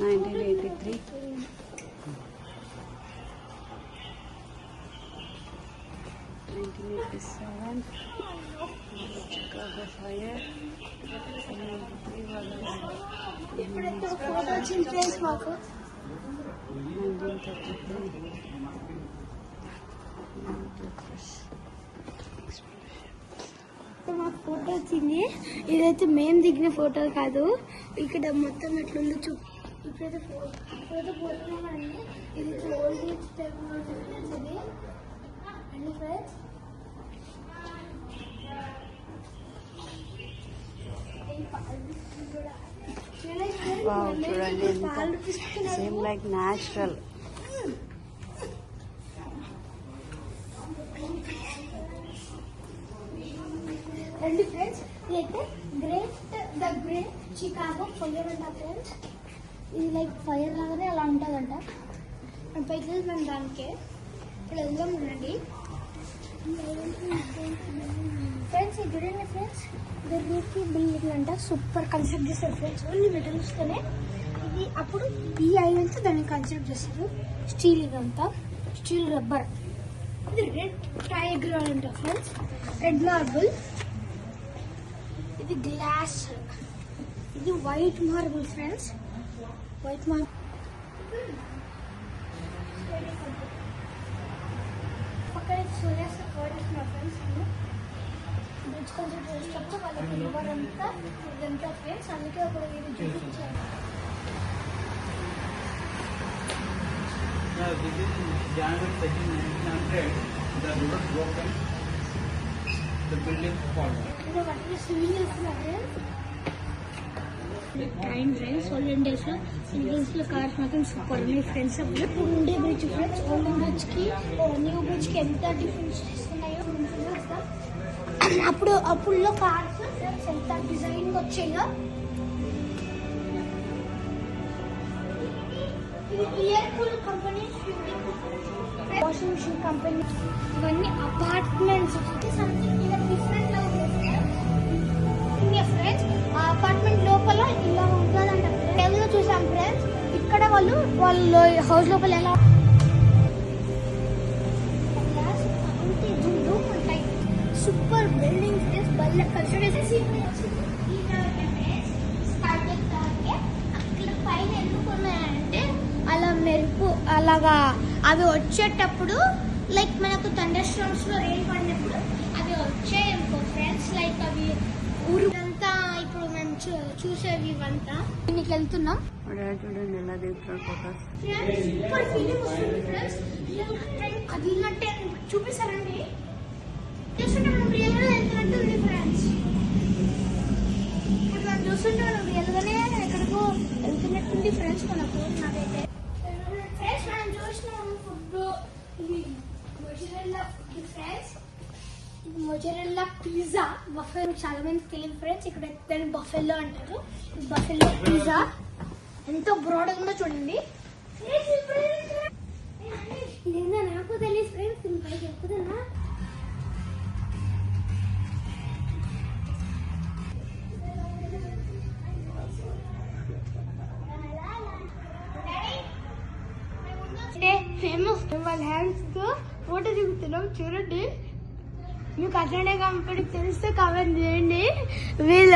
1983. 1987. Chicago fire. 1993 was 1933. మాకు photo వచ్చింది. ఇదైతే మేము దిగిన ఫోటో కాదు. ఇక్కడ మొత్తం ఎట్లుంది ఇప్పుడైతే ఫోటో పోతున్నామండి. ఇది ఓల్డ్ ఇది అండ్ ఫ్రెండ్స్ చూడండి ఎంత సేమ్ లైక్ న్యాచురల్. రండి ఫ్రెండ్స్, ఇదైతే గ్రేట్ చికాగో ఫైర్ అంట ఫ్రెండ్స్. ఇది లైక్ ఫైర్ లాగానే అలా ఉంటుందంట. మేము పైకి వెళ్తున్నాం దానికే. ఇక్కడ వెళ్దాం ఉండండి ఫ్రెండ్స్. ఇది చూడండి ఫ్రెండ్స్, ఇది రూఫ్ బిల్డింగ్ అంట. సూపర్ కన్స్ట్రక్ట్ చేస్తారు ఫ్రెండ్స్. ఓన్లీ మెటల్స్తోనే. ఇది అప్పుడు ఈ ఐరన్తో దాన్ని కన్స్ట్రక్ట్ చేస్తారు. స్టీల్ ఇదంతా స్టీల్ రబ్బర్. ఇది రెడ్ టైగర్ అంట ఫ్రెండ్స్. Red marble. ఇది గ్లాస్. ఇది white marble friends. White marble పక్కన సూర్యాస్త కోడిస్తున్నారు ఫ్రెండ్స్. బ్రిడ్జ్ కొంచెం చూసినప్పుడు వాళ్ళకి ఇవ్వరంతా ఇదంతా ఫ్రెండ్స్. అందుకే ఒక ఇది చూపించారు. This is January 2nd, 1900. The river broken. The building fallen. ఇది వాటిని స్విమ్మింగ్ చేస్తున్నారు friends. Time friends. Olden days లో సివిల్స్ లో కార్స్ మాత్రం సూపర్ ఉన్నాయి ఫ్రెండ్స్. ఇప్పుడు ఉండే బ్రిడ్జ్ ఫ్రెండ్స్. ఓల్డెన్ బ్రిడ్జ్ కి న్యూ బ్రిడ్జ్ కి ఎంత డిఫరెన్స్ ఇస్తున్నాయో అప్పుడులో కార్స్ ఫ్రెండ్స్ ఎంత డిజైన్ వచ్చాయో. ఇయర్ఫుల్ కంపెనీ, వాషింగ్ మిషన్ కంపెనీ, ఇవన్నీ అపార్ట్మెంట్స్. సంథింగ్ ఇలా డిఫరెంట్ లా ఉంది ఫ్రెండ్స్. ఆ అపార్ట్మెంట్ లోపల ఇలా ఉంటుందంట. టైంలో చూసాం ఫ్రెండ్స్. ఇక్కడ వాళ్ళు హౌస్ లోపల ఎలా ఉంటాయి. Super building friends. బల్ల అక్కడ పైన ఎందుకున్నాయంటే అలా మెరుపు అలాగా అవి వచ్చేటప్పుడు లైక్ మనకు థండర్ స్టార్మ్స్ లో రెయిన్ పడినప్పుడు అవి వచ్చాయి అనుకో ఫ్రెండ్స్. లైక్ అవి ఊరంతా ఇప్పుడు మేము చూసేవి ఇవంతా. దీనికి వెళ్తున్నాం. చూడండి ఎలా దిగుతున్నారు ఫోటోస్. సూపర్ ఫీలింగ్ వస్తుంది ఫ్రెండ్స్. అది ఇలాంటి చూపిస్తారండి. చూస్తుంటే మనం రియల్ గా వెళ్తున్నట్టు ఉంది ఫ్రెండ్స్. ఇప్పుడు మనం చూస్తుంటే మనం రియల్ గానే ఎక్కడికో వెళ్తున్నట్టుంది ఫ్రెండ్స్. మనకు నాకైతే ఫ్రెండ్స్ మనం చూసినాము ఫుడ్. ఇది mozzarella food friends. Mozzarella pizza. Buffalo చాలా మంది తెలియదు ఫ్రెండ్స్. ఇక్కడ దాన్ని బఫెలో అంటారు. బఫెలో పిజ్జా ఎంతో బ్రాడ్ ఉందో చూడండి. ఇదేందో నాకు తెలియదు ఫ్రెండ్స్. దీని పైకి ఎక్కుతున్నా. ఫేమస్ వాళ్ళ హ్యాండ్స్ తో ఫోటో దిగుతున్నాం చూడండి. మీకు అట్లనే కంపెనీ తెలిస్తే కామెంట్ చేయండి. వీళ్ళ